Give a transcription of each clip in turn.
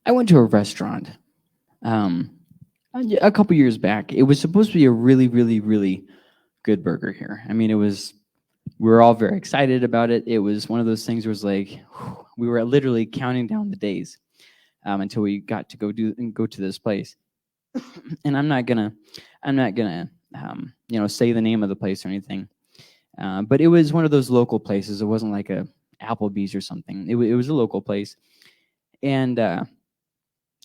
I went to a restaurant um, a couple years back. It was supposed to be a really, really, really good burger here. I mean, we were all very excited about it. It was one of those things where it was like we were literally counting down the days until we got to go to this place. And I'm not gonna say the name of the place or anything. But it was one of those local places. It wasn't like a Applebee's or something. It was a local place, and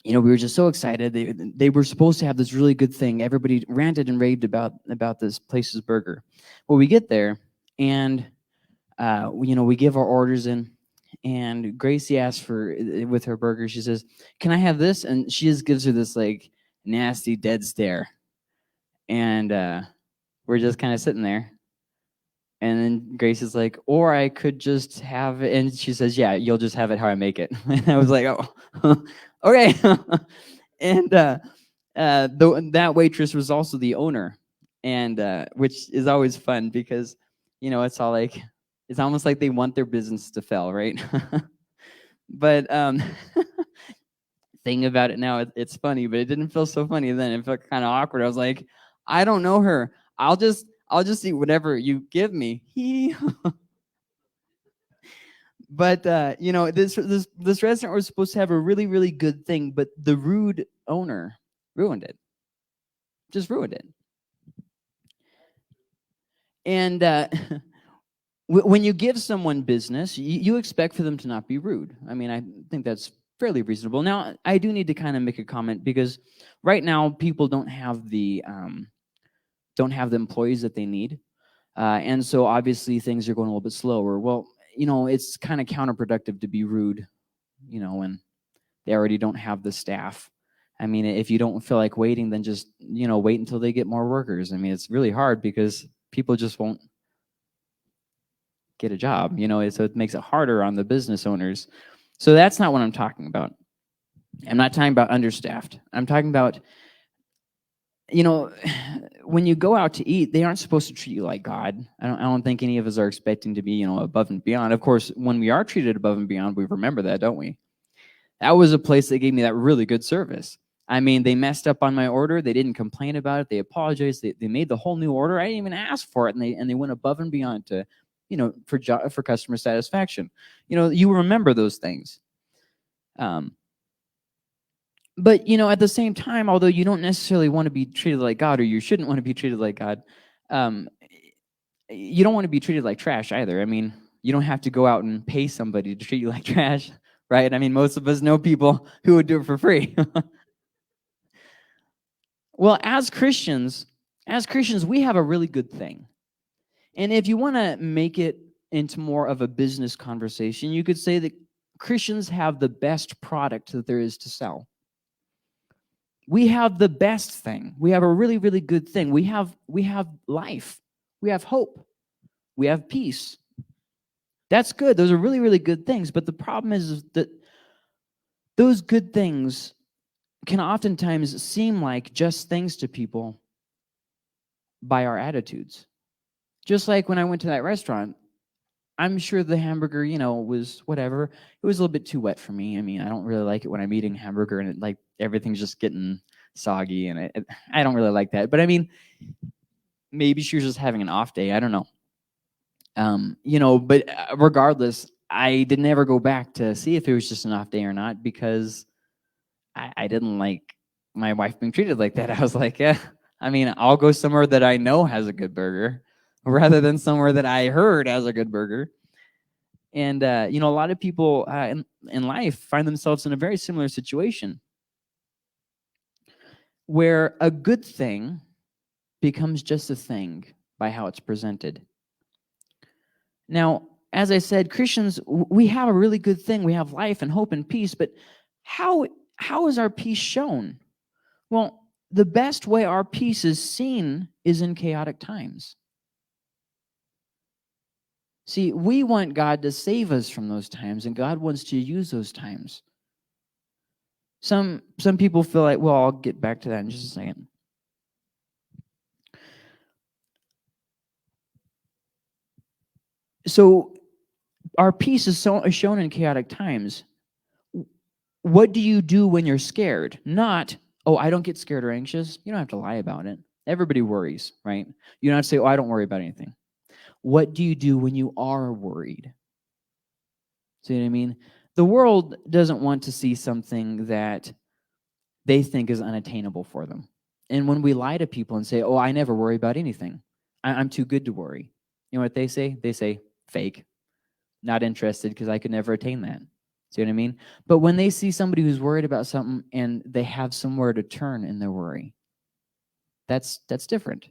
we were just so excited. They were supposed to have this really good thing. Everybody ranted and raved about this place's burger. Well, we get there, and we give our orders in, and Gracie asks for with her burger. She says, "Can I have this?" And she just gives her this like nasty dead stare, and we're just kind of sitting there. And then Grace is like, "Or I could just have it." And she says, "Yeah, you'll just have it how I make it." And I was like, "Oh, okay." And that waitress was also the owner, and which is always fun because, it's all like, it's almost like they want their business to fail, right? But thing about it now, it's funny, but it didn't feel so funny then. It felt kind of awkward. I was like, I don't know her. I'll just eat whatever you give me. But this restaurant was supposed to have a really, really good thing, but the rude owner ruined it. Just ruined it. And when you give someone business, you expect for them to not be rude. I mean, I think that's fairly reasonable. Now, I do need to kind of make a comment because right now people don't have the employees that they need, and so obviously things are going a little bit slower. Well, it's kind of counterproductive to be rude, when they already don't have the staff. I mean, if you don't feel like waiting, then just wait until they get more workers. I mean, it's really hard because people just won't get a job, so it makes it harder on the business owners. So that's not what I'm talking about. I'm not talking about understaffed. I'm talking about, when you go out to eat, they aren't supposed to treat you like God. I don't think any of us are expecting to be, above and beyond. Of course, when we are treated above and beyond, we remember that, don't we? That was a place that gave me that really good service. I mean, they messed up on my order. They didn't complain about it. They apologized. They made the whole new order. I didn't even ask for it, and they went above and beyond to, for customer satisfaction. You remember those things. But at the same time, although you don't necessarily want to be treated like God, or you shouldn't want to be treated like God, um, you don't want to be treated like trash either. I mean, you don't have to go out and pay somebody to treat you like trash, right? I mean, most of us know people who would do it for free. Well, as Christians, we have a really good thing. And if you want to make it into more of a business conversation, you could say that Christians have the best product that there is to sell. We have the best thing. We have a really, really good thing. We have life. We have hope. We have peace. That's good. Those are really, really good things. But the problem is that those good things can oftentimes seem like just things to people by our attitudes. Just like when I went to that restaurant, I'm sure the hamburger, was whatever. It was a little bit too wet for me. I mean, I don't really like it when I'm eating hamburger and like everything's just getting soggy, and I don't really like that. But I mean, maybe she was just having an off day. I don't know. But regardless, I didn't ever go back to see if it was just an off day or not because I didn't like my wife being treated like that. I was like, yeah, I mean, I'll go somewhere that I know has a good burger rather than somewhere that I heard has a good burger. And, a lot of people in life find themselves in a very similar situation where a good thing becomes just a thing by how it's presented. Now, as I said, Christians, we have a really good thing. We have life and hope and peace, but how is our peace shown? Well, the best way our peace is seen is in chaotic times. See, we want God to save us from those times, and God wants to use those times. Some people feel like, well, I'll get back to that in just a second. So our peace is shown in chaotic times. What do you do when you're scared? Not, oh, I don't get scared or anxious. You don't have to lie about it. Everybody worries, right? You don't have to say, oh, I don't worry about anything. What do you do when you are worried? See what I mean? The world doesn't want to see something that they think is unattainable for them. And when we lie to people and say, oh, I never worry about anything, I'm too good to worry. You know what they say? They say, fake, not interested because I could never attain that. See what I mean? But when they see somebody who's worried about something and they have somewhere to turn in their worry, that's different.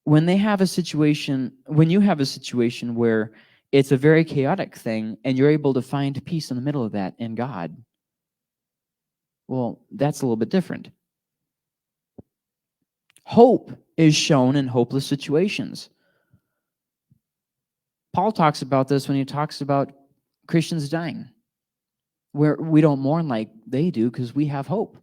When they have a situation, when you have a situation where it's a very chaotic thing and you're able to find peace in the middle of that in God, well, that's a little bit different. Hope is shown in hopeless situations. Paul talks about this when he talks about Christians dying, where we don't mourn like they do because we have hope.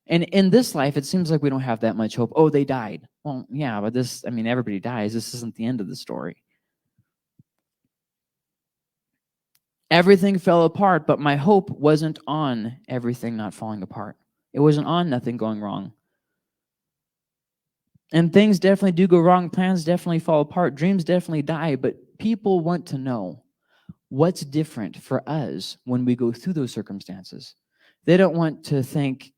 And in this life, it seems like we don't have that much hope. Oh, they died. Well, yeah, but this, I mean, everybody dies. This isn't the end of the story. Everything fell apart, but my hope wasn't on everything not falling apart. It wasn't on nothing going wrong. And things definitely do go wrong. Plans definitely fall apart. Dreams definitely die. But people want to know what's different for us when we go through those circumstances. They don't want to think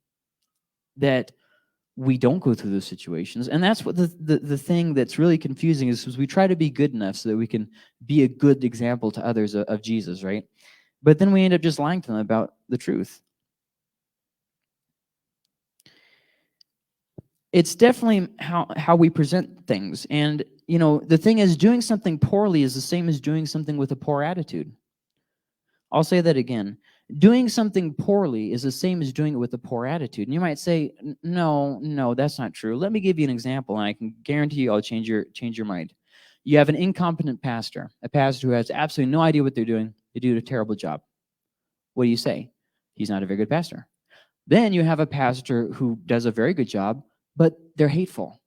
that we don't go through those situations. And that's what the thing that's really confusing is we try to be good enough so that we can be a good example to others of Jesus, right? But then we end up just lying to them about the truth. It's definitely how we present things. And, you know, the thing is, doing something poorly is the same as doing something with a poor attitude. I'll say that again. Doing something poorly is the same as doing it with a poor attitude. And you might say, no, that's not true. Let me give you an example, and I can guarantee you I'll change your mind. You have an incompetent pastor, a pastor who has absolutely no idea what they're doing. They do a terrible job. What do you say? He's not a very good pastor. Then you have a pastor who does a very good job, but they're hateful.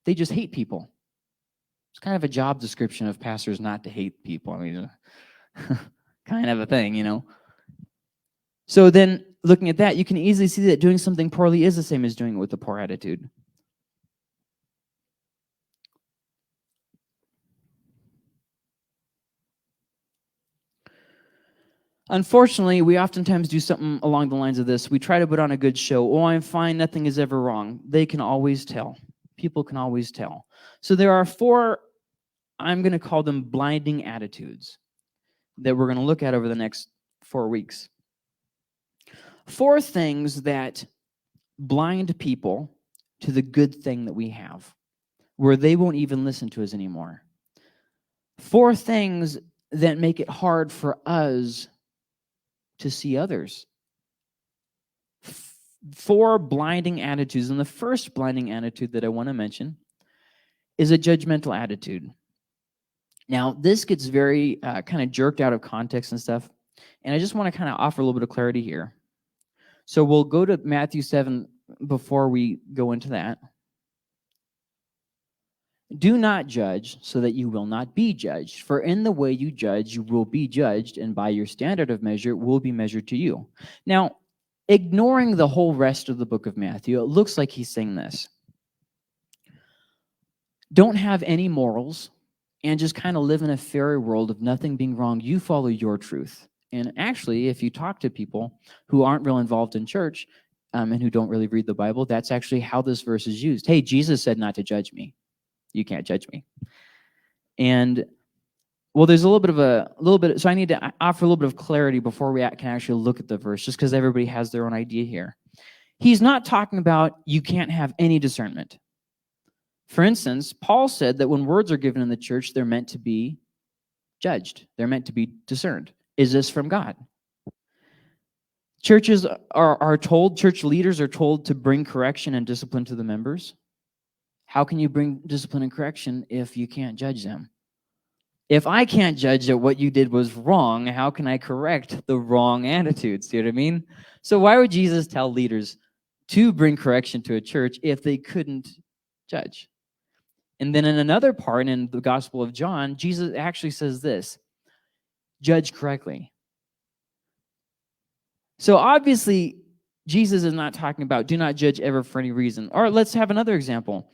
They just hate people. It's kind of a job description of pastors not to hate people. I mean, kind of a thing, you know. So then, looking at that, you can easily see that doing something poorly is the same as doing it with a poor attitude. Unfortunately, we oftentimes do something along the lines of this. We try to put on a good show. Oh, I'm fine. Nothing is ever wrong. They can always tell. People can always tell. So there are 4, I'm going to call them blinding attitudes that we're going to look at over the next 4 weeks. 4 things that blind people to the good thing that we have, where they won't even listen to us anymore. 4 things that make it hard for us to see others. 4 blinding attitudes. And the first blinding attitude that I want to mention is a judgmental attitude. Now, this gets very kind of jerked out of context and stuff. And I just want to kind of offer a little bit of clarity here. So we'll go to Matthew 7 before we go into that. Do not judge so that you will not be judged. For in the way you judge, you will be judged, and by your standard of measure will be measured to you. Now, ignoring the whole rest of the book of Matthew, it looks like he's saying this. Don't have any morals and just kind of live in a fairy world of nothing being wrong. You follow your truth. And actually, if you talk to people who aren't real involved in church and who don't really read the Bible, that's actually how this verse is used. Hey, Jesus said not to judge me. You can't judge me. And well, there's a little bit. So I need to offer a little bit of clarity before we can actually look at the verse, just because everybody has their own idea here. He's not talking about you can't have any discernment. For instance, Paul said that when words are given in the church, they're meant to be judged. They're meant to be discerned. Is this from God? Churches are told, church leaders are told to bring correction and discipline to the members. How can you bring discipline and correction if you can't judge them? If I can't judge that what you did was wrong, how can I correct the wrong attitude? See what I mean? So why would Jesus tell leaders to bring correction to a church if they couldn't judge? And then in another part in the Gospel of John, Jesus actually says this: judge correctly. So obviously, Jesus is not talking about do not judge ever for any reason. Or let's have another example.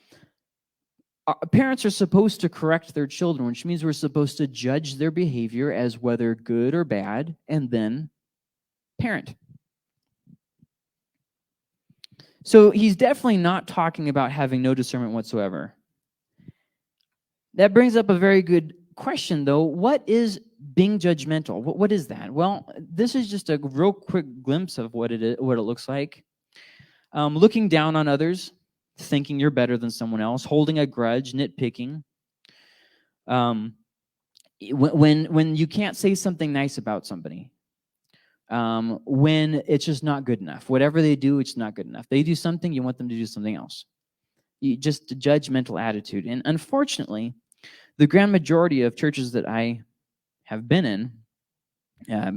Parents are supposed to correct their children, which means we're supposed to judge their behavior as whether good or bad, and then parent. So he's definitely not talking about having no discernment whatsoever. That brings up a very good question, though. What is being judgmental? What is that? Well, this is just a real quick glimpse of what it is, what it looks like. Looking down on others, thinking you're better than someone else, holding a grudge, nitpicking. When you can't say something nice about somebody, when it's just not good enough. Whatever they do, it's not good enough. They do something, you want them to do something else. Just a judgmental attitude. And unfortunately, the grand majority of churches that I have been in,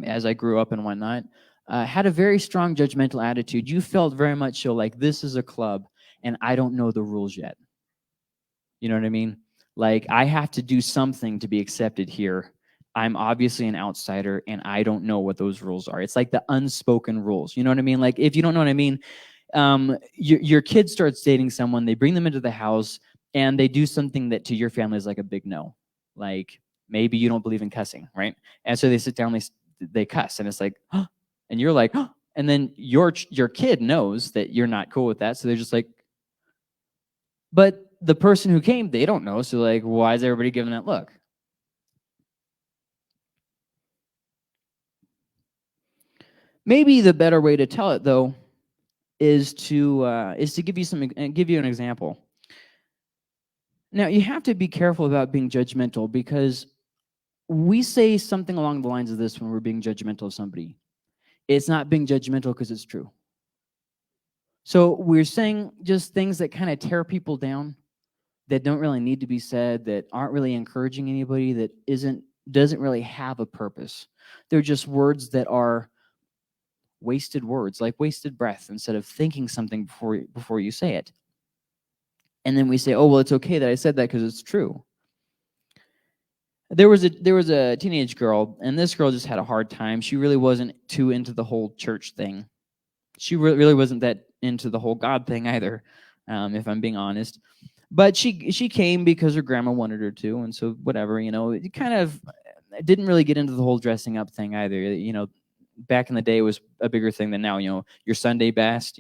as I grew up and whatnot, had a very strong judgmental attitude. You felt very much so like this is a club and I don't know the rules yet. You know what I mean? Like I have to do something to be accepted here. I'm obviously an outsider and I don't know what those rules are. It's like the unspoken rules. You know what I mean? Like if you don't know what I mean, your kid starts dating someone, they bring them into the house and they do something that to your family is like a big no. Like maybe you don't believe in cussing, right? And so they sit down, they cuss and it's like, huh? And you're like, huh? And then your kid knows that you're not cool with that. So they're just like, but the person who came, they don't know. So like, why is everybody giving that look? Maybe the better way to tell it though is to give you an example. Now you have to be careful about being judgmental because we say something along the lines of this when we're being judgmental of somebody. It's not being judgmental because it's true. So we're saying just things that kind of tear people down, that don't really need to be said, that aren't really encouraging anybody, that doesn't really have a purpose. They're just words that are wasted words, like wasted breath, instead of thinking something before you say it. And then we say, oh, well, it's okay that I said that because it's true. There was a teenage girl, and this girl just had a hard time. She really wasn't too into the whole church thing. She really wasn't that into the whole God thing either, if I'm being honest. But she came because her grandma wanted her to, and so whatever, it kind of didn't really get into the whole dressing up thing either. Back in the day, it was a bigger thing than now. Your Sunday best,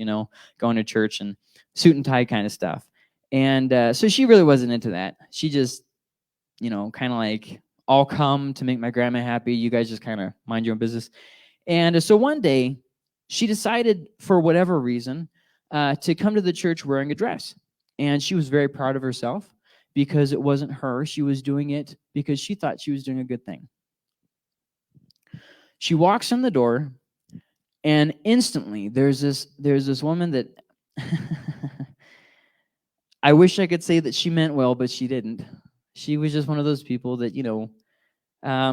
going to church and suit and tie kind of stuff. And so she really wasn't into that. She just, kind of like, I'll come to make my grandma happy. You guys just kind of mind your own business. And so one day, she decided, for whatever reason, to come to the church wearing a dress. And she was very proud of herself because it wasn't her. She was doing it because she thought she was doing a good thing. She walks in the door, and instantly there's this woman that I wish I could say that she meant well, but she didn't. She was just one of those people that,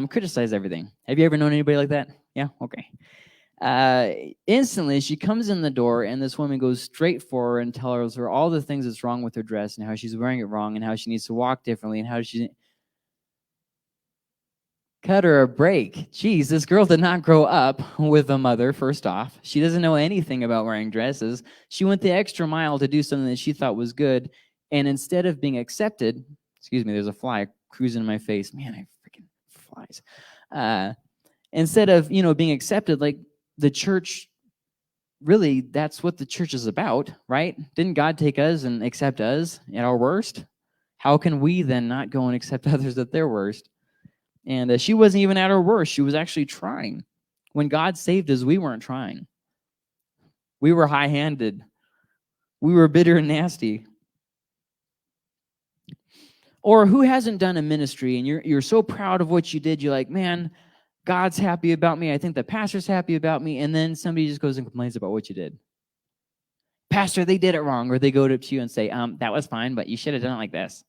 criticize everything. Have you ever known anybody like that? Yeah? Okay. Instantly, she comes in the door, and this woman goes straight for her and tells her all the things that's wrong with her dress and how she's wearing it wrong and how she needs to walk differently and how she... Cut her a break. Jeez, this girl did not grow up with a mother, first off. She doesn't know anything about wearing dresses. She went the extra mile to do something that she thought was good, and instead of being accepted... Excuse me, there's a fly cruising in my face. Man, I freaking flies. Instead of, being accepted, like the church, really, that's what the church is about, right? Didn't God take us and accept us at our worst? How can we then not go and accept others at their worst? And she wasn't even at her worst. She was actually trying. When God saved us, we weren't trying. We were high-handed. We were bitter and nasty. Or who hasn't done a ministry and you're so proud of what you did, you're like, man, God's happy about me. I think the pastor's happy about me. And then somebody just goes and complains about what you did. Pastor, they did it wrong. Or they go up to you and say, that was fine, but you should have done it like this.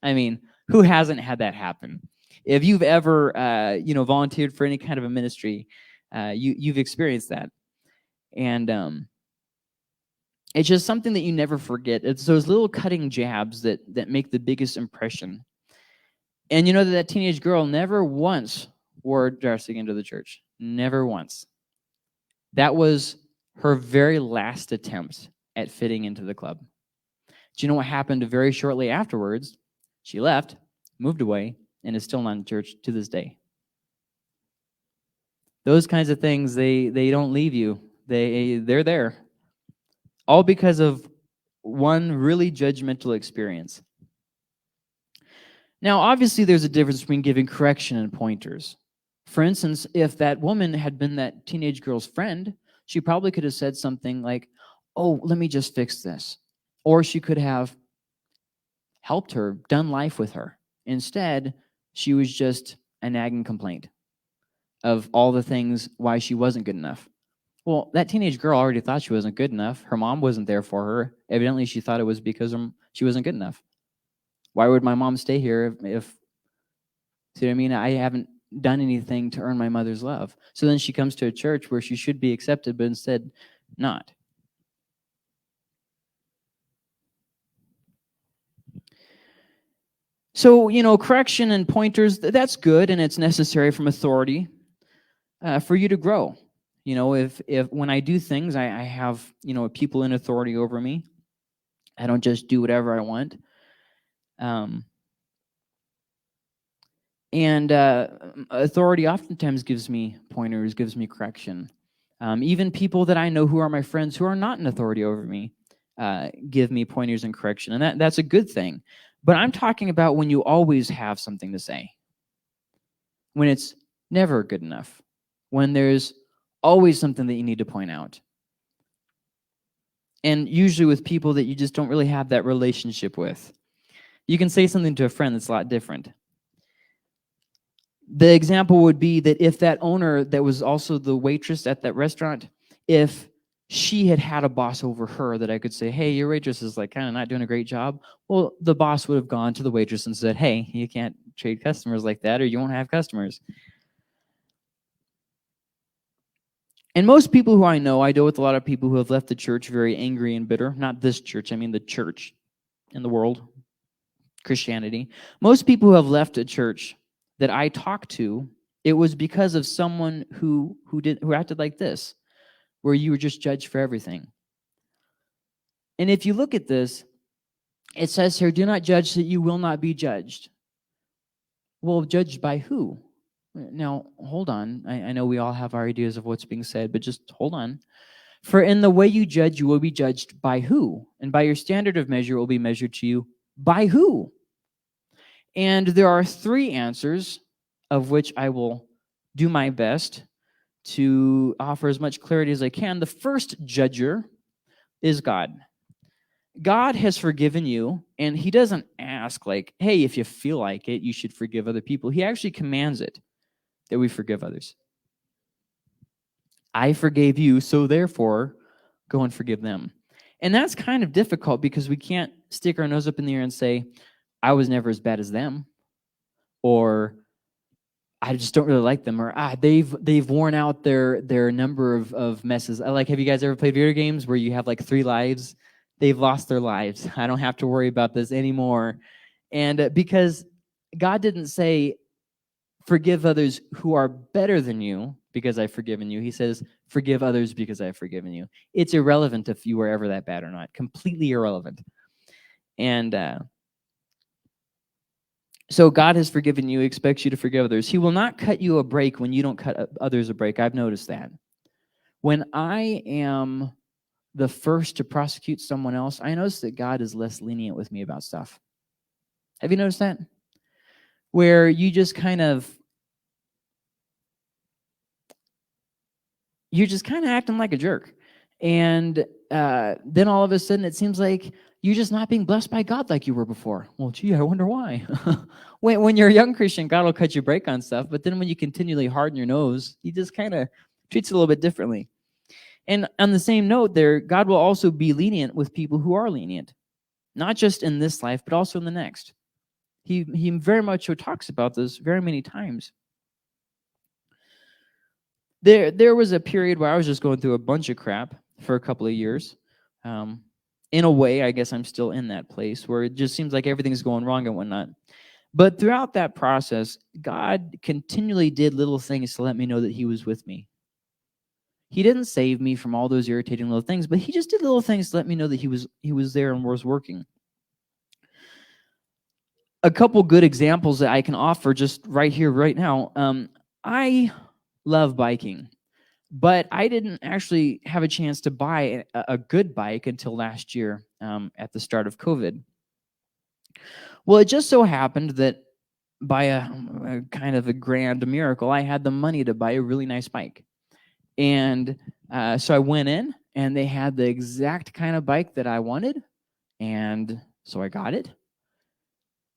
I mean, who hasn't had that happen? If you've ever, volunteered for any kind of a ministry, you've experienced that. And it's just something that you never forget. It's those little cutting jabs that make the biggest impression. And that teenage girl never once wore dressing into the church. Never once. That was her very last attempt at fitting into the club. Do you know what happened very shortly afterwards? She left, moved away, and is still not in church to this day. Those kinds of things, they don't leave you. They're there. All because of one really judgmental experience. Now, obviously, there's a difference between giving correction and pointers. For instance, if that woman had been that teenage girl's friend, she probably could have said something like, "Oh, let me just fix this." Or she could have helped her, done life with her. Instead, she was just a nagging complaint of all the things why she wasn't good enough. Well, that teenage girl already thought she wasn't good enough. Her mom wasn't there for her. Evidently, she thought it was because she wasn't good enough. Why would my mom stay here if see what I mean? I haven't done anything to earn my mother's love. So then she comes to a church where she should be accepted, but instead not. So, correction and pointers, that's good and it's necessary from authority for you to grow. If when I do things, I have, people in authority over me. I don't just do whatever I want. And authority oftentimes gives me pointers, gives me correction. Even people that I know who are my friends who are not in authority over me give me pointers and correction. And that's a good thing. But I'm talking about when you always have something to say. When it's never good enough. When there's always something that you need to point out. And usually with people that you just don't really have that relationship with. You can say something to a friend that's a lot different. The example would be that if that owner that was also the waitress at that restaurant, if she had a boss over her that I could say, "Hey, your waitress is like kind of not doing a great job," well, the boss would have gone to the waitress and said, "Hey, you can't treat customers like that or you won't have customers." And most people who I deal with a lot of people who have left the church very angry and bitter. Not this church, I mean the church in the world, Christianity. Most people who have left a church that I talked to, it was because of someone who acted like this, where you were just judged for everything. And if you look at this, it says here, "Do not judge so that you will not be judged." Well, judged by who? Now, hold on. I know we all have our ideas of what's being said, but just hold on. "For in the way you judge, you will be judged by who? And by your standard of measure will be measured to you by who?" And there are three answers, of which I will do my best to offer as much clarity as I can. The first judger is God. God has forgiven you, and he doesn't ask like, "Hey, if you feel like it, you should forgive other people." He actually commands it, that we forgive others. "I forgave you, so therefore go and forgive them." And that's kind of difficult because we can't stick our nose up in the air and say, "I was never as bad as them," or "I just don't really like them," or they've worn out their number of messes. Have you guys ever played video games where you have like 3 lives? They've lost their lives. I don't have to worry about this anymore. And because God didn't say, "Forgive others who are better than you because I've forgiven you." He says, "Forgive others because I've forgiven you." It's irrelevant if you were ever that bad or not. Completely irrelevant. And so God has forgiven you, expects you to forgive others. He will not cut you a break when you don't cut others a break. I've noticed that. When I am the first to prosecute someone else, I notice that God is less lenient with me about stuff. Have you noticed that? Where you just kind of, you're just kind of acting like a jerk. And then all of a sudden it seems like you're just not being blessed by God like you were before. Well, gee, I wonder why. When you're a young Christian, God will cut you a break on stuff. But then when you continually harden your nose, he just kind of treats it a little bit differently. And on the same note there, God will also be lenient with people who are lenient. Not just in this life, but also in the next. He very much so talks about this very many times. There was a period where I was just going through a bunch of crap for a couple of years. In a way, I guess I'm still in that place where it just seems like everything's going wrong and whatnot. But throughout that process, God continually did little things to let me know that he was with me. He didn't save me from all those irritating little things, but he just did little things to let me know that he was there and was working. A couple good examples that I can offer just right here, right now. I love biking, but I didn't actually have a chance to buy a good bike until last year at the start of COVID. Well, it just so happened that by a kind of a grand miracle, I had the money to buy a really nice bike. And so I went in, and they had the exact kind of bike that I wanted, and so I got it.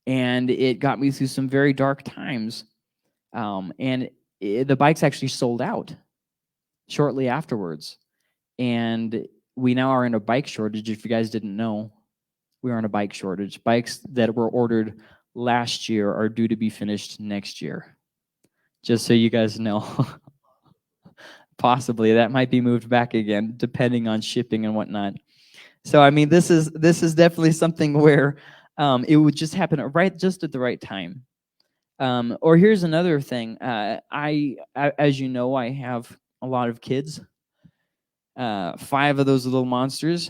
And it got me through some very dark times. The bike's actually sold out shortly afterwards. And we now are in a bike shortage. If you guys didn't know, we are in a bike shortage. Bikes that were ordered last year are due to be finished next year. Just so you guys know. Possibly that might be moved back again, depending on shipping and whatnot. So I mean, this is definitely something where it would just happen just at the right time. Or here's another thing. I as you know, I have a lot of kids. 5 of those little monsters,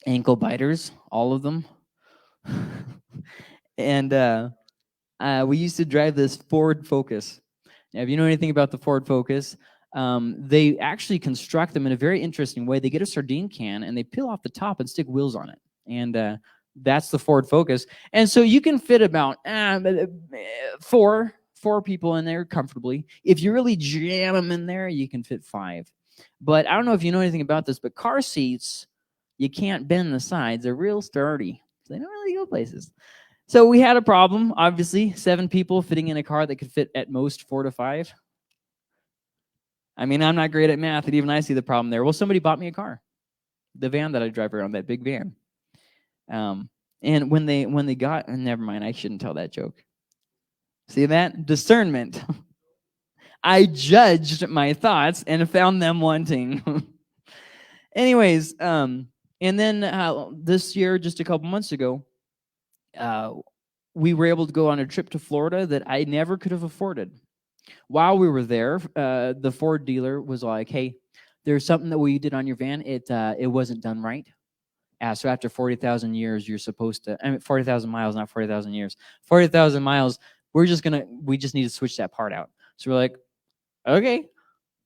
ankle biters, all of them. And we used to drive this Ford Focus. Now, if you know anything about the Ford Focus, they actually construct them in a very interesting way. They get a sardine can and they peel off the top and stick wheels on it. And that's the Ford Focus. And so you can fit about four people in there comfortably. If you really jam them in there, you can fit 5. But I don't know if you know anything about this, but car seats, you can't bend the sides. They're real sturdy. So they don't really go places. So we had a problem, obviously. 7 people fitting in a car that could fit at most 4 to 5. I mean, I'm not great at math, and even I see the problem there. Well, somebody bought me a car, the van that I drive around, that big van. And when they got, never mind, I shouldn't tell that joke. See that? Discernment. I judged my thoughts and found them wanting. Anyways, and then this year, just a couple months ago, we were able to go on a trip to Florida that I never could have afforded. While we were there, the Ford dealer was like, "Hey, there's something that we did on your van. It wasn't done right. So after 40,000 years, you're supposed to, I mean, 40,000 miles, not 40,000 years, 40,000 miles. We just need to switch that part out." So we're like, "Okay,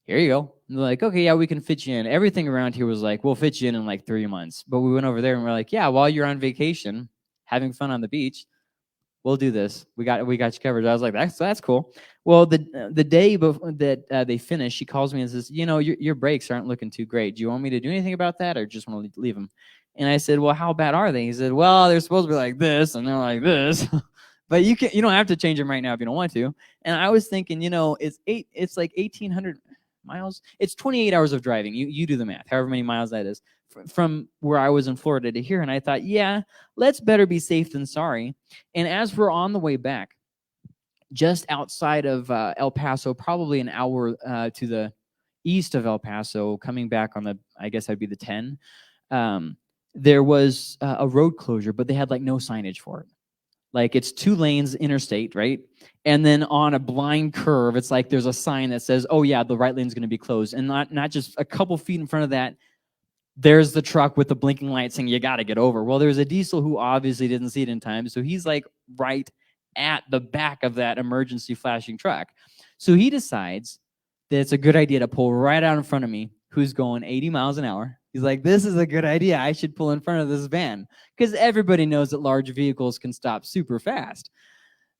here you go." And they're like, "Okay, yeah, we can fit you in." Everything around here was like, "We'll fit you in like 3 months." But we went over there and we're like, "Yeah, while you're on vacation, having fun on the beach, we'll do this. We got you covered." I was like, that's cool. Well, the day that they finished, she calls me and says, "You know, your brakes aren't looking too great. Do you want me to do anything about that, or just want to leave them?" And I said, "Well, how bad are they?" He said, "Well, they're supposed to be like this, and they're like this, but you don't have to change them right now if you don't want to." And I was thinking, it's like 1,800 miles. It's 28 hours of driving. You do the math, however many miles that is, from where I was in Florida to here. And I thought, yeah, let's better be safe than sorry. And as we're on the way back, just outside of El Paso, probably an hour to the east of El Paso, coming back on I guess that'd be the 10, there was a road closure, but they had like no signage for it. Like, it's 2 lanes interstate, right? And then on a blind curve, it's like there's a sign that says, "Oh yeah, the right lane's going to be closed." And not just a couple feet in front of that, there's the truck with the blinking light saying you got to get over. Well, there's a diesel who obviously didn't see it in time, so he's like right at the back of that emergency flashing truck. So he decides that it's a good idea to pull right out in front of me, who's going 80 miles an hour. He's like, "This is a good idea. I should pull in front of this van," because everybody knows that large vehicles can stop super fast.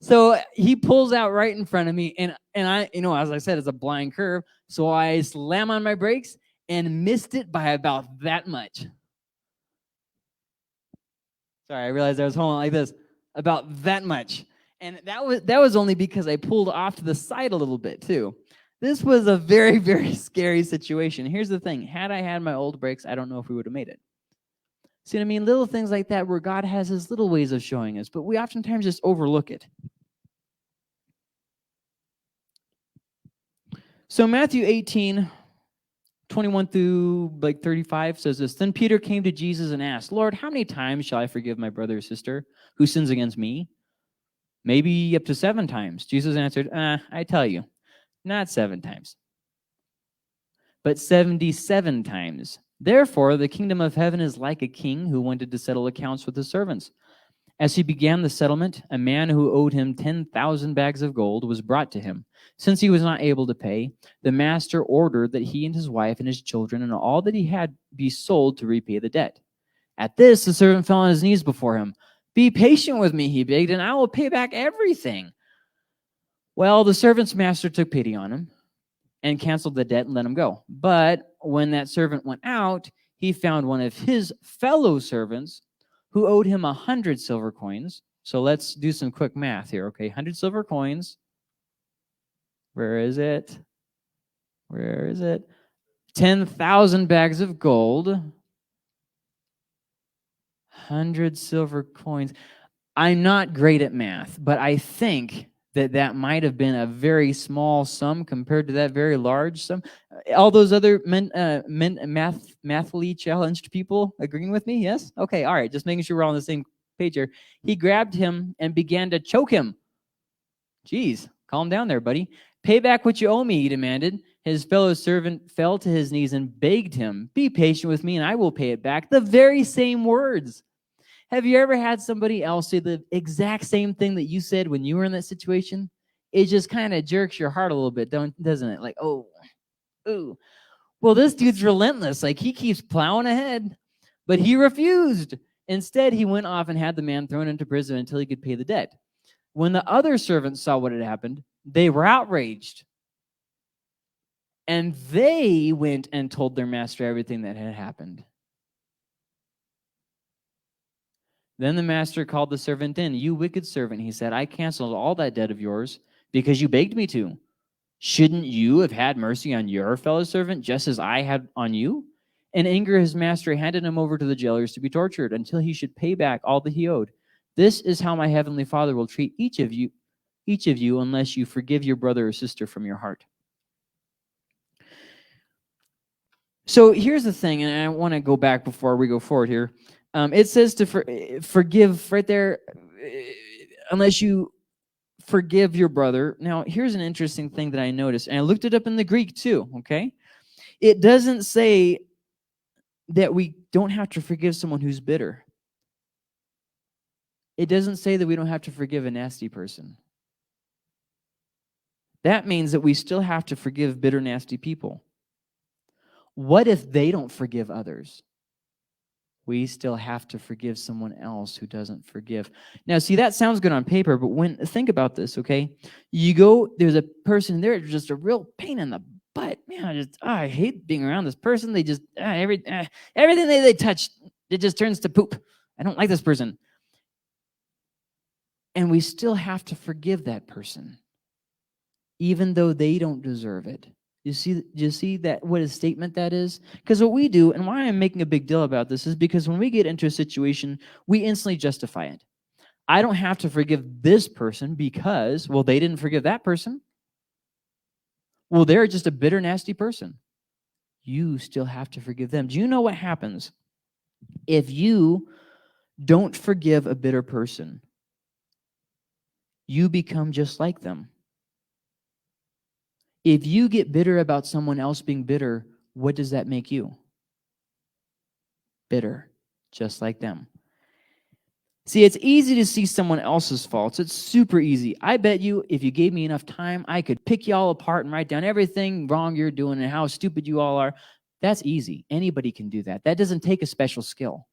So he pulls out right in front of me, and I, as I said, it's a blind curve. So I slam on my brakes and missed it by about that much. Sorry, I realized I was holding like this, about that much. And that was only because I pulled off to the side a little bit too. This was a very, very scary situation. Here's the thing. Had I had my old brakes, I don't know if we would have made it. See what I mean? Little things like that where God has his little ways of showing us, but we oftentimes just overlook it. So Matthew 18, 21 through like 35 says this: "Then Peter came to Jesus and asked, 'Lord, how many times shall I forgive my brother or sister who sins against me? Maybe up to 7 times. Jesus answered, I tell you, not 7 times, but 77 times. Therefore, the kingdom of heaven is like a king who wanted to settle accounts with his servants. As he began the settlement, a man who owed him 10,000 bags of gold was brought to him. Since he was not able to pay, the master ordered that he and his wife and his children and all that he had be sold to repay the debt. At this, the servant fell on his knees before him. "Be patient with me," he begged, "and I will pay back everything." Well, the servant's master took pity on him and canceled the debt and let him go. But when that servant went out, he found one of his fellow servants who owed him 100 silver coins. So let's do some quick math here, okay? 100 silver coins. Where is it? Where is it? 10,000 bags of gold. 100 silver coins. I'm not great at math, but I think that might have been a very small sum compared to that very large sum. All those other mathly challenged people agreeing with me? Yes? Okay, all right. Just making sure we're all on the same page here. He grabbed him and began to choke him. Geez, calm down there, buddy. "Pay back what you owe me," he demanded. His fellow servant fell to his knees and begged him, "Be patient with me and I will pay it back." The very same words. Have you ever had somebody else say the exact same thing that you said when you were in that situation? It just kind of jerks your heart a little bit, doesn't it? Like, oh, ooh. Well, this dude's relentless. Like, he keeps plowing ahead, but he refused. Instead, he went off and had the man thrown into prison until he could pay the debt. When the other servants saw what had happened, they were outraged. And they went and told their master everything that had happened. Then the master called the servant in. "You wicked servant," he said, "I canceled all that debt of yours because you begged me to. Shouldn't you have had mercy on your fellow servant just as I had on you?" In anger, his master handed him over to the jailers to be tortured until he should pay back all that he owed. This is how my heavenly Father will treat each of you unless you forgive your brother or sister from your heart. So here's the thing, and I want to go back before we go forward here. It says to forgive right there, unless you forgive your brother. Now, here's an interesting thing that I noticed, and I looked it up in the Greek too, okay? It doesn't say that we don't have to forgive someone who's bitter. It doesn't say that we don't have to forgive a nasty person. That means that we still have to forgive bitter, nasty people. What if they don't forgive others? We still have to forgive someone else who doesn't forgive. Now, see, that sounds good on paper, but think about this, okay? You go, there's a person there, just a real pain in the butt. Man, I hate being around this person. They just, everything they touch, it just turns to poop. I don't like this person. And we still have to forgive that person, even though they don't deserve it. You see that what a statement that is? Because what we do, and why I'm making a big deal about this, is because when we get into a situation, we instantly justify it. I don't have to forgive this person because, well, they didn't forgive that person. Well, they're just a bitter, nasty person. You still have to forgive them. Do you know what happens if you don't forgive a bitter person? You become just like them. If you get bitter about someone else being bitter, what does that make you? Bitter, just like them. See, it's easy to see someone else's faults. It's super easy. I bet you if you gave me enough time, I could pick you all apart and write down everything wrong you're doing and how stupid you all are. That's easy. Anybody can do that. That doesn't take a special skill.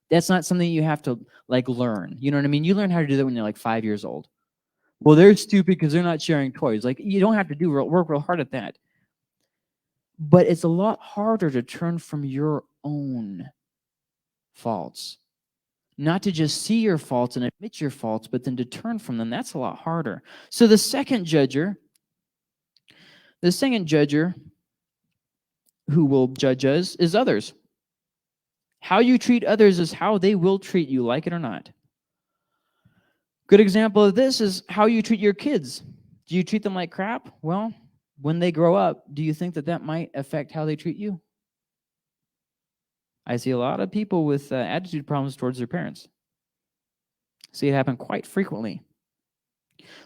That's not something you have to learn. You know what I mean? You learn how to do that when you're 5 years old. Well, they're stupid because they're not sharing toys. You don't have to work real hard at that. But it's a lot harder to turn from your own faults. Not to just see your faults and admit your faults, but then to turn from them. That's a lot harder. So the second judger who will judge us is others. How you treat others is how they will treat you, like it or not. Good example of this is how you treat your kids. Do you treat them like crap? Well, when they grow up, do you think that might affect how they treat you? I see a lot of people with attitude problems towards their parents. See it happen quite frequently.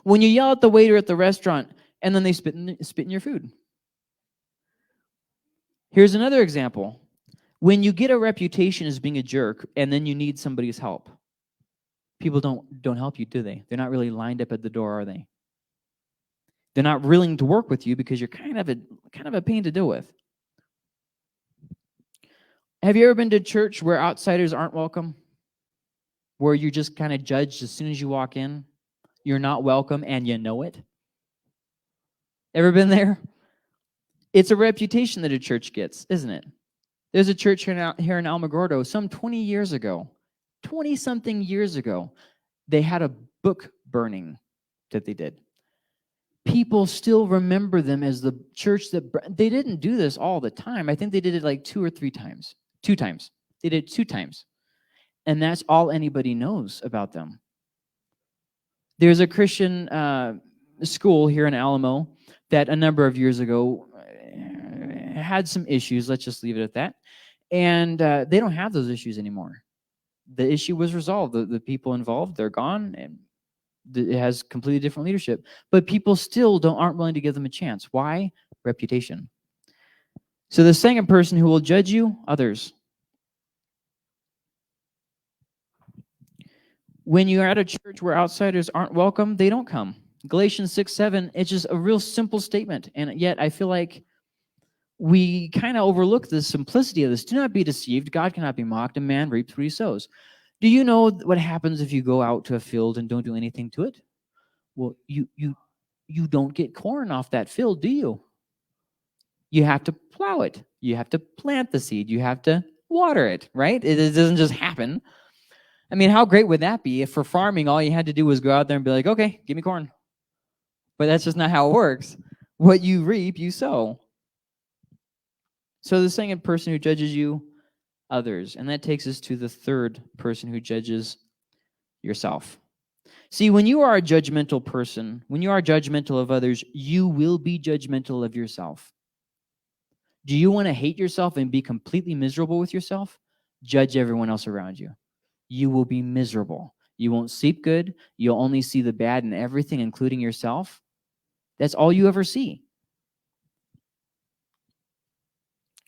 When you yell at the waiter at the restaurant and then they spit in your food. Here's another example. When you get a reputation as being a jerk and then you need somebody's help, people don't help you, do they? They're not really lined up at the door, are they? They're not willing to work with you because you're kind of a pain to deal with. Have you ever been to church where outsiders aren't welcome? Where you're just kind of judged as soon as you walk in? You're not welcome and you know it? Ever been there? It's a reputation that a church gets, isn't it? There's a church here in Alamogordo some 20 years ago, 20-something years ago, they had a book burning that they did. People still remember them as the church that, they didn't do this all the time. I think they did it like 2 or 3 times. 2 times. They did it 2 times. And that's all anybody knows about them. There's a Christian school here in Alamo that a number of years ago had some issues. Let's just leave it at that. And they don't have those issues anymore. The issue was resolved. The people involved, they're gone, and it has completely different leadership. But people still aren't willing to give them a chance. Why? Reputation. So the second person who will judge you, others. When you're at a church where outsiders aren't welcome, they don't come. Galatians 6:7, it's just a real simple statement. And yet I feel like we kind of overlook the simplicity of this. Do not be deceived. God cannot be mocked. A man reaps what he sows. Do you know what happens if you go out to a field and don't do anything to it? Well, you don't get corn off that field, do you? You have to plow it. You have to plant the seed. You have to water it, right? It doesn't just happen. I mean, how great would that be if for farming, all you had to do was go out there and be like, okay, give me corn. But that's just not how it works. What you reap, you sow. So the second person who judges you, others. And that takes us to the third person who judges yourself. See, when you are a judgmental person, when you are judgmental of others, you will be judgmental of yourself. Do you want to hate yourself and be completely miserable with yourself? Judge everyone else around you. You will be miserable. You won't sleep good. You'll only see the bad in everything, including yourself. That's all you ever see.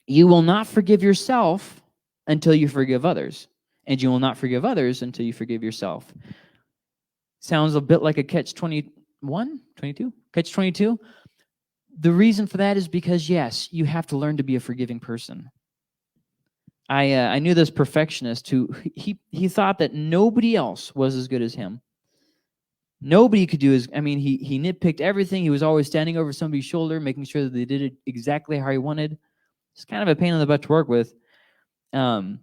You will not forgive yourself until you forgive others. And you will not forgive others until you forgive yourself. Sounds a bit like a catch-22? Catch-22? The reason for that is because, yes, you have to learn to be a forgiving person. I knew this perfectionist who, he thought that nobody else was as good as him. Nobody could do his, I mean, he nitpicked everything. He was always standing over somebody's shoulder, making sure that they did it exactly how he wanted. It's kind of a pain in the butt to work with. And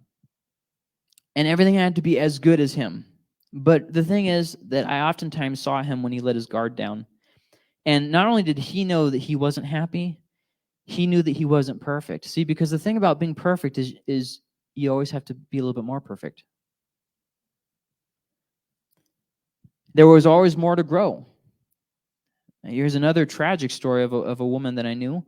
everything had to be as good as him. But the thing is that I oftentimes saw him when he let his guard down. And not only did he know that he wasn't happy, he knew that he wasn't perfect. See, because the thing about being perfect is you always have to be a little bit more perfect. There was always more to grow. Here's another tragic story of a woman that I knew.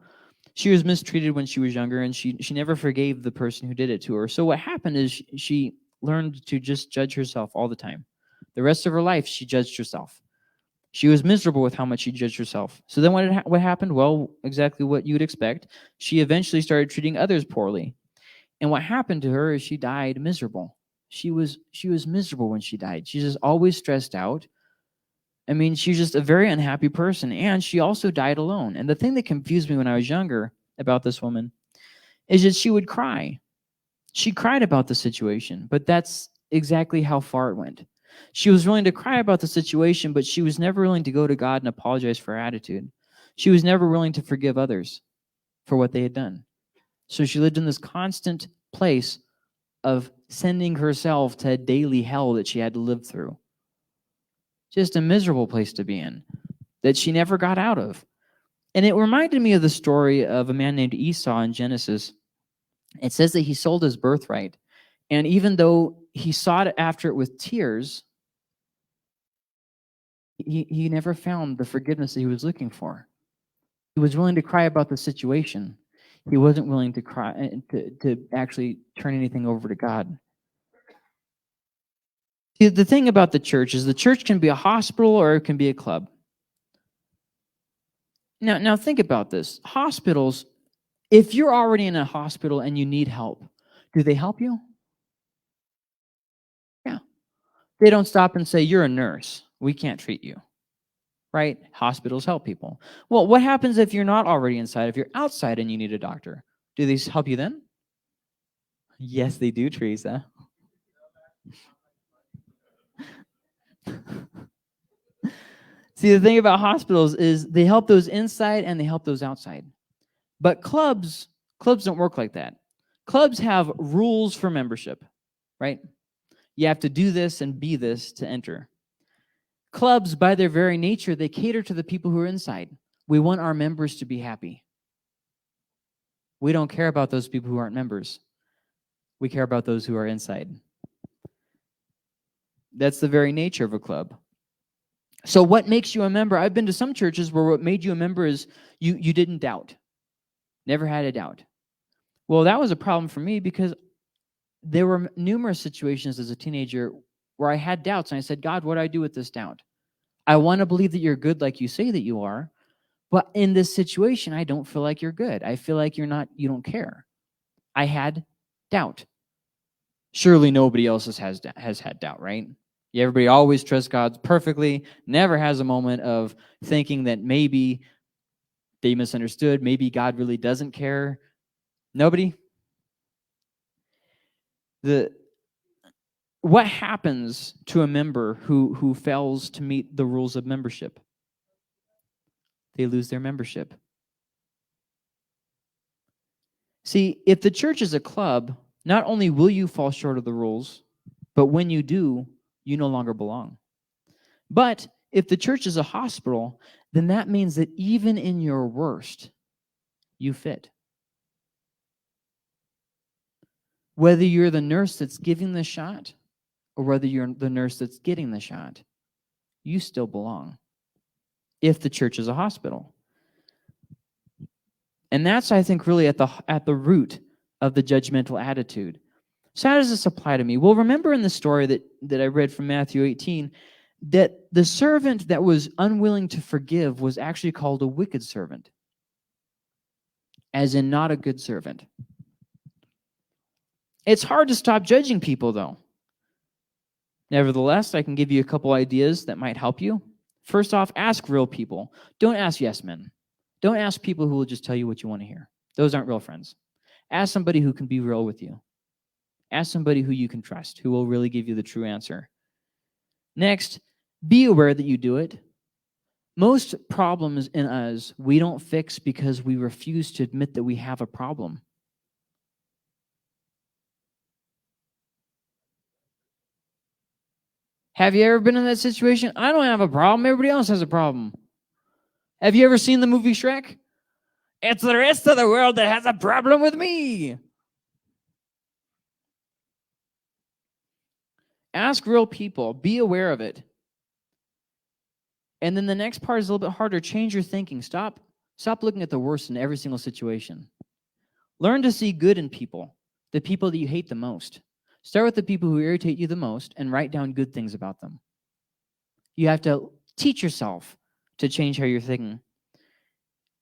She was mistreated when she was younger, and she never forgave the person who did it to her. So what happened is she learned to just judge herself all the time. The rest of her life, she judged herself. She was miserable with how much she judged herself. So then what happened? Well, exactly what you would expect. She eventually started treating others poorly. And what happened to her is she died miserable. She was miserable when she died. She's just always stressed out. I mean, she's just a very unhappy person. And she also died alone. And the thing that confused me when I was younger about this woman is that she would cry. She cried about the situation, but that's exactly how far it went. She was willing to cry about the situation, but she was never willing to go to God and apologize for her attitude. She was never willing to forgive others for what they had done. So she lived in this constant place of sending herself to a daily hell that she had to live through. Just a miserable place to be in that she never got out of. And it reminded me of the story of a man named Esau in Genesis. It says that he sold his birthright. And even though he sought after it with tears, he never found the forgiveness that he was looking for. He was willing to cry about the situation. He wasn't willing to cry to actually turn anything over to God. See, the thing about the church is the church can be a hospital or it can be a club. Now think about this. Hospitals, If you're already in a hospital and you need help, do they help you? Yeah. They don't stop and say, you're a nurse, we can't treat you, right? Hospitals help people. Well, what happens if you're not already inside? If you're outside and you need a doctor, do they help you then? Yes, they do, Teresa. See, the thing about hospitals is they help those inside and they help those outside. But clubs don't work like that. Clubs have rules for membership, right? You have to do this and be this to enter. Clubs, by their very nature, they cater to the people who are inside. We want our members to be happy. We don't care about those people who aren't members. We care about those who are inside. That's the very nature of a club. So what makes you a member? I've been to some churches where what made you a member is you didn't doubt. Never had a doubt. Well, that was a problem for me because there were numerous situations as a teenager where I had doubts, and I said, God, what do I do with this doubt? I want to believe that you're good like you say that you are, but in this situation, I don't feel like you're good. I feel like you don't care. I had doubt. Surely nobody else has had doubt, right? Everybody always trusts God perfectly, never has a moment of thinking that maybe they misunderstood, maybe God really doesn't care. Nobody? What happens to a member who fails to meet the rules of membership? They lose their membership. See, if the church is a club, not only will you fall short of the rules, but when you do, you no longer belong. But if the church is a hospital, then that means that even in your worst, you fit. Whether you're the nurse that's giving the shot or whether you're the nurse that's getting the shot, you still belong if the church is a hospital. And that's, I think, really at the root of the judgmental attitude. So how does this apply to me? Well, remember in the story that I read from Matthew 18, that the servant that was unwilling to forgive was actually called a wicked servant, as in not a good servant. It's hard to stop judging people, though. Nevertheless, I can give you a couple ideas that might help you. First off, ask real people. Don't ask yes men. Don't ask people who will just tell you what you want to hear. Those aren't real friends. Ask somebody who can be real with you. Ask somebody who you can trust, who will really give you the true answer. Next, be aware that you do it. Most problems in us, we don't fix because we refuse to admit that we have a problem. Have you ever been in that situation? I don't have a problem. Everybody else has a problem. Have you ever seen the movie Shrek? It's the rest of the world that has a problem with me. Ask real people. Be aware of it. And then the next part is a little bit harder. Change your thinking. Stop looking at the worst in every single situation. Learn to see good in people, the people that you hate the most. Start with the people who irritate you the most and write down good things about them. You have to teach yourself to change how you're thinking.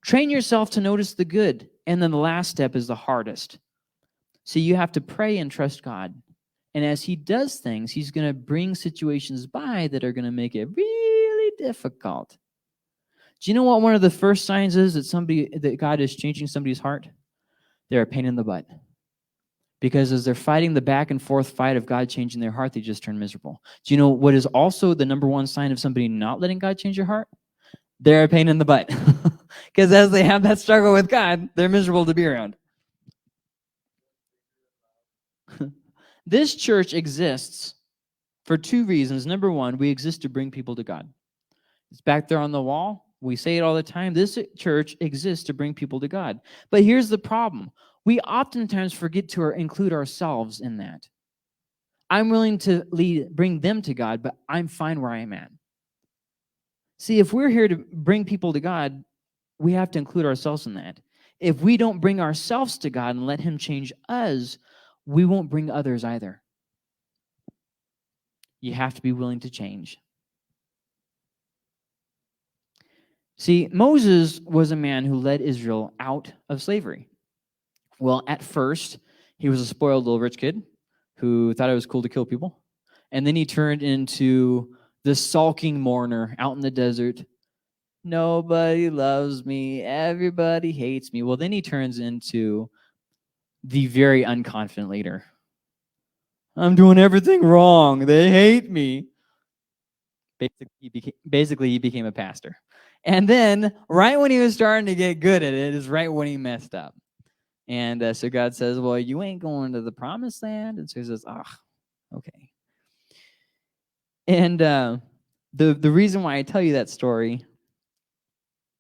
Train yourself to notice the good. And then the last step is the hardest. So you have to pray and trust God. And as he does things, he's going to bring situations by that are going to make it really difficult. Do you know what one of the first signs is that God is changing somebody's heart? They're a pain in the butt. Because as they're fighting the back and forth fight of God changing their heart, they just turn miserable. Do you know what is also the number one sign of somebody not letting God change your heart? They're a pain in the butt. Because as they have that struggle with God, they're miserable to be around. This church exists for two reasons. Number one, we exist to bring people to God. It's back there on the wall. We say it all the time. This church exists to bring people to God. But here's the problem. We oftentimes forget to include ourselves in that. I'm willing to bring them to God, but I'm fine where I am at. See, if we're here to bring people to God, we have to include ourselves in that. If we don't bring ourselves to God and let him change us, we won't bring others either. You have to be willing to change. See, Moses was a man who led Israel out of slavery. Well, at first, he was a spoiled little rich kid who thought it was cool to kill people. And then he turned into the sulking mourner out in the desert. Nobody loves me. Everybody hates me. Well, then he turns into the very unconfident leader. I'm doing everything wrong. They hate me. Basically, he became a pastor. And then right when he was starting to get good at it is right when he messed up. And so God says, well, you ain't going to the promised land. And so he says, okay. And the reason why I tell you that story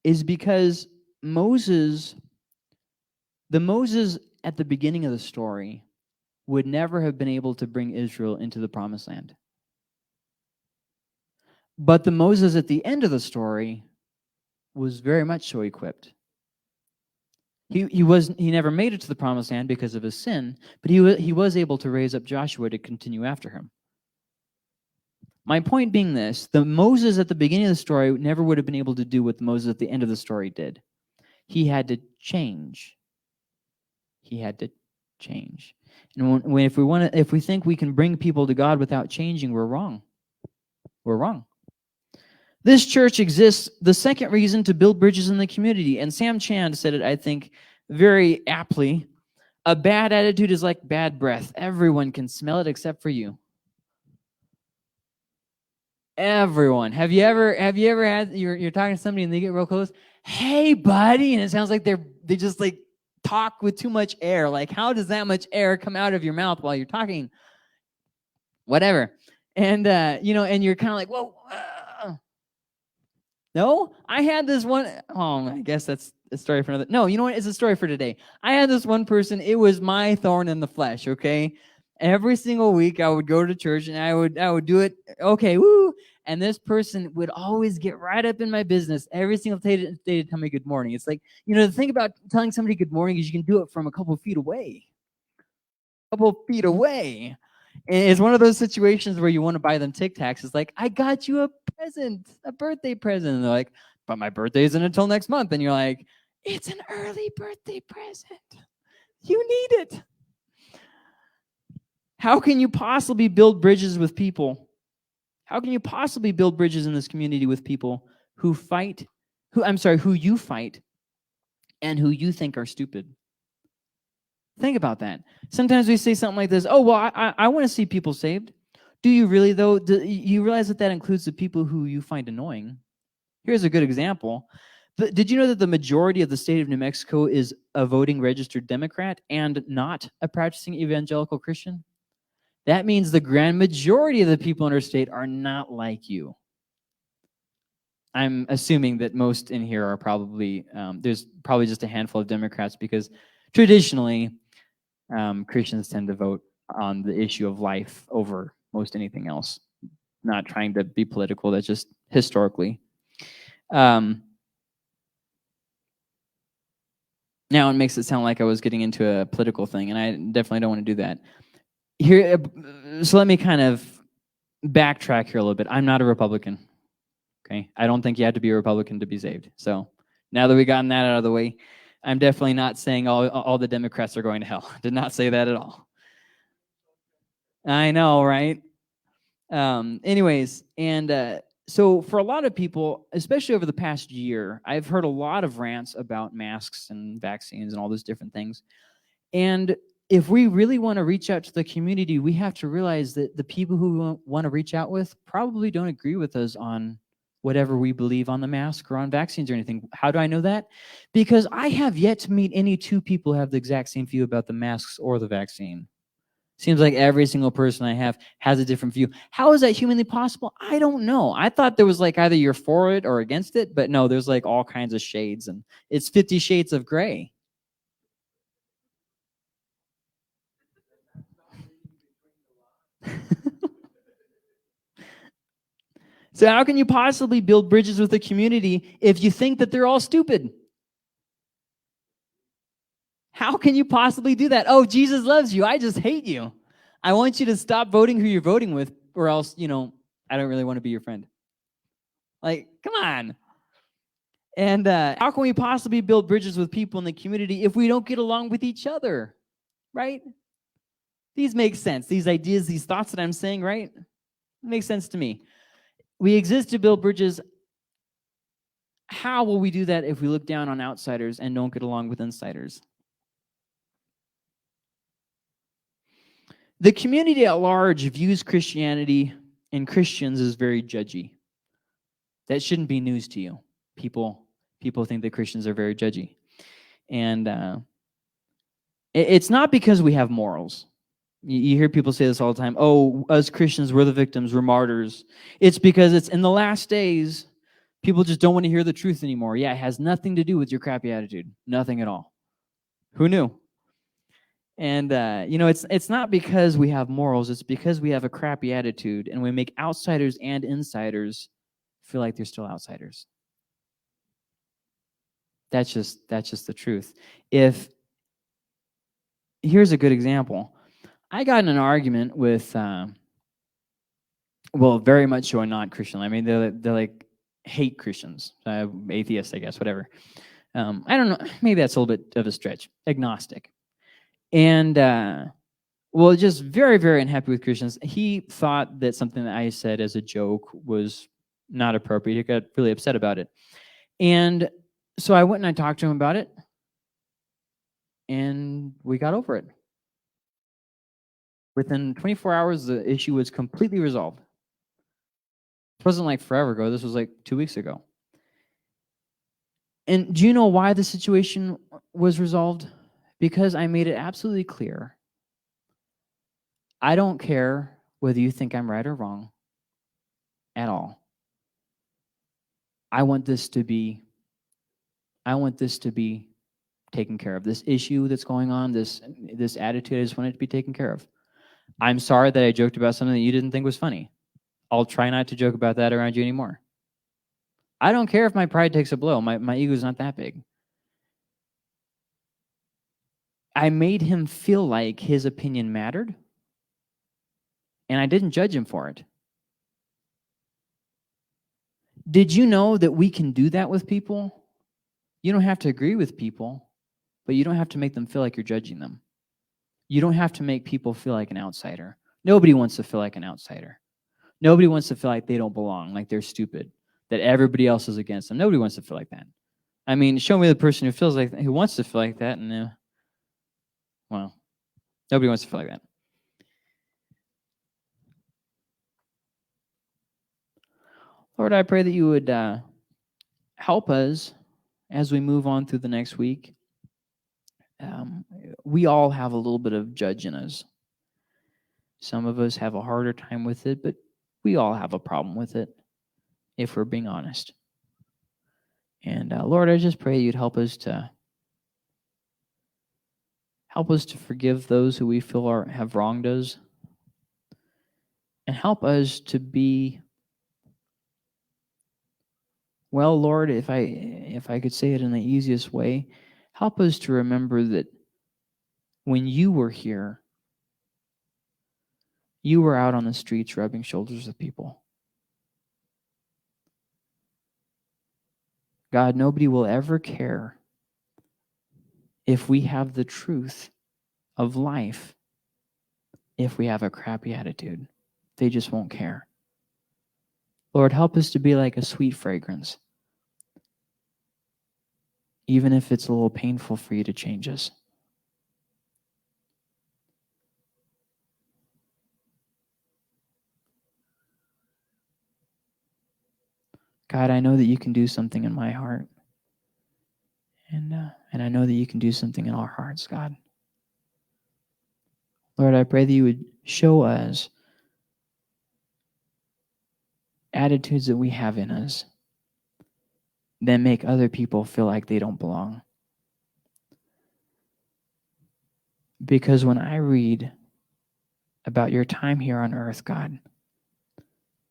is because Moses at the beginning of the story would never have been able to bring Israel into the promised land. But the Moses at the end of the story was very much so equipped. He never made it to the promised land because of his sin, but he was able to raise up Joshua to continue after him. My point being this, the Moses at the beginning of the story never would have been able to do what the Moses at the end of the story did. He had to change. He had to change. And if we think we can bring people to God without changing, we're wrong. We're wrong. This church exists, the second reason, to build bridges in the community. And Sam Chand said it, I think, very aptly. A bad attitude is like bad breath. Everyone can smell it except for you. Everyone. Have you ever had, you're talking to somebody and they get real close? Hey, buddy. And it sounds like they just like talk with too much air. Like, how does that much air come out of your mouth while you're talking? Whatever. And, and you're kind of like, whoa. No, I had this one. Oh, I guess that's a story for another. No, you know what? It's a story for today. I had this one person. It was my thorn in the flesh. Okay, every single week I would go to church and I would do it. Okay, woo! And this person would always get right up in my business every single day to tell me good morning. It's like, the thing about telling somebody good morning is you can do it from a couple of feet away. And it's one of those situations where you want to buy them Tic Tacs. It's like, I got you a present, a birthday present. And they're like, but my birthday isn't until next month. And you're like, it's an early birthday present. You need it. How can you possibly build bridges with people? How can you possibly build bridges in this community with people who you fight and who you think are stupid? Think about that. Sometimes we say something like this, oh, well, I want to see people saved. Do you really, though? Do you realize that includes the people who you find annoying? Here's a good example. Did you know that the majority of the state of New Mexico is a voting registered Democrat and not a practicing evangelical Christian? That means the grand majority of the people in our state are not like you. I'm assuming that most in here are probably, there's probably just a handful of Democrats because traditionally, Christians tend to vote on the issue of life over most anything else. Not trying to be political, that's just historically. Now it makes it sound like I was getting into a political thing, and I definitely don't want to do that. Here, so let me kind of backtrack here a little bit. I'm not a Republican. Okay, I don't think you have to be a Republican to be saved. So now that we've gotten that out of the way, I'm definitely not saying all the Democrats are going to hell. Did not say that at all. I know, right? Anyways, and so for a lot of people, especially over the past year, I've heard a lot of rants about masks and vaccines and all those different things. And if we really want to reach out to the community, we have to realize that the people who we want to reach out with probably don't agree with us on whatever we believe on the mask or on vaccines or anything. How do I know that? Because I have yet to meet any two people who have the exact same view about the masks or the vaccine. Seems like every single person I have has a different view. How is that humanly possible? I don't know. I thought there was like either you're for it or against it, but no, there's like all kinds of shades, and it's 50 shades of gray. So how can you possibly build bridges with the community if you think that they're all stupid? How can you possibly do that? Oh, Jesus loves you. I just hate you. I want you to stop voting who you're voting with, or else, I don't really want to be your friend. Like, come on. And how can we possibly build bridges with people in the community if we don't get along with each other, right? These make sense. These ideas, these thoughts that I'm saying, right? Makes sense to me. We exist to build bridges. How will we do that if we look down on outsiders and don't get along with insiders? The community at large views Christianity and Christians as very judgy. That shouldn't be news to you. People think that Christians are very judgy. And it's not because we have morals. You hear people say this all the time. Oh, us Christians, we're the victims, we're martyrs. It's because it's in the last days, people just don't want to hear the truth anymore. Yeah, it has nothing to do with your crappy attitude. Nothing at all. Who knew? And, it's not because we have morals. It's because we have a crappy attitude, and we make outsiders and insiders feel like they're still outsiders. That's just the truth. Here's a good example. I got in an argument with, very much so a non-Christian. I mean, they're like hate Christians, atheists, I guess, whatever. I don't know. Maybe that's a little bit of a stretch. Agnostic. And, just very, very unhappy with Christians. He thought that something that I said as a joke was not appropriate. He got really upset about it. And so I went and I talked to him about it, and we got over it. Within 24 hours, the issue was completely resolved. It wasn't like forever ago. This was like 2 weeks ago. And do you know why the situation was resolved? Because I made it absolutely clear. I don't care whether you think I'm right or wrong at all. I want this to be taken care of. This issue that's going on, this attitude, I just want it to be taken care of. I'm sorry that I joked about something that you didn't think was funny. I'll try not to joke about that around you anymore. I don't care if my pride takes a blow. My ego's not that big. I made him feel like his opinion mattered, and I didn't judge him for it. Did you know that we can do that with people? You don't have to agree with people, but you don't have to make them feel like you're judging them. You don't have to make people feel like an outsider. Nobody wants to feel like an outsider. Nobody wants to feel like they don't belong, like they're stupid, that everybody else is against them. Nobody wants to feel like that. I mean, show me the person who wants to feel like that, and nobody wants to feel like that. Lord, I pray that you would help us as we move on through the next week. We all have a little bit of judge in us. Some of us have a harder time with it, but we all have a problem with it, if we're being honest. And Lord, I just pray you'd help us to forgive those who we feel have wronged us, and help us to be, well, Lord, if I could say it in the easiest way, help us to remember that when you were here, you were out on the streets rubbing shoulders with people. God, nobody will ever care if we have the truth of life if we have a crappy attitude. They just won't care. Lord, help us to be like a sweet fragrance, even if it's a little painful for you to change us. God, I know that you can do something in my heart. And I know that you can do something in our hearts, God. Lord, I pray that you would show us attitudes that we have in us that make other people feel like they don't belong. Because when I read about your time here on earth, God,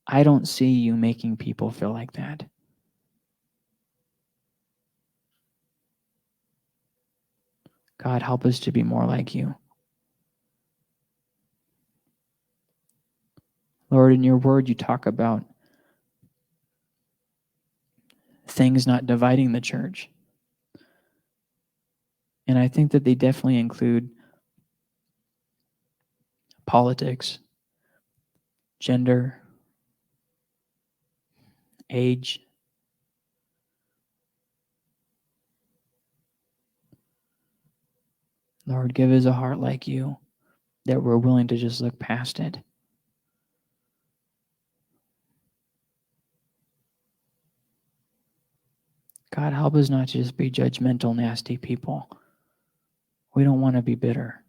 I don't see you making people feel like that. God, help us to be more like you. Lord, in your word, you talk about things not dividing the church. And I think that they definitely include politics, gender, age. Lord, give us a heart like you, that we're willing to just look past it. God, help us not to just be judgmental, nasty people. We don't want to be bitter.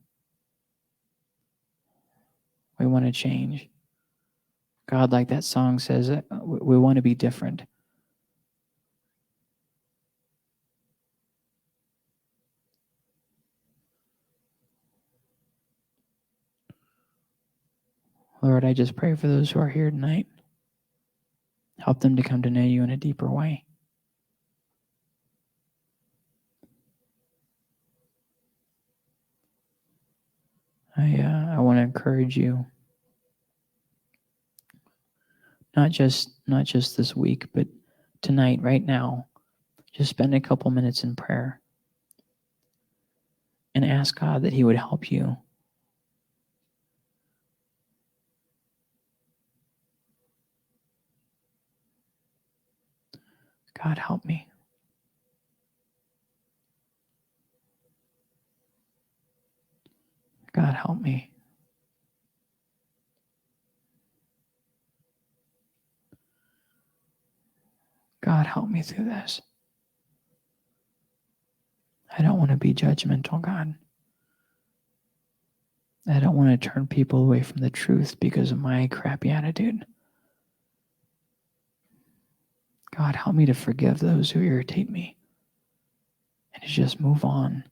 We want to change. God, like that song says, we want to be different. Lord, I just pray for those who are here tonight. Help them to come to know you in a deeper way. I want to encourage you, not just this week, but tonight, right now, just spend a couple minutes in prayer and ask God that he would help you. God, help me. God, help me. God, help me through this. I don't want to be judgmental, God. I don't want to turn people away from the truth because of my crappy attitude. God, help me to forgive those who irritate me and to just move on.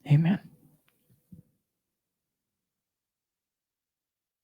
Amen.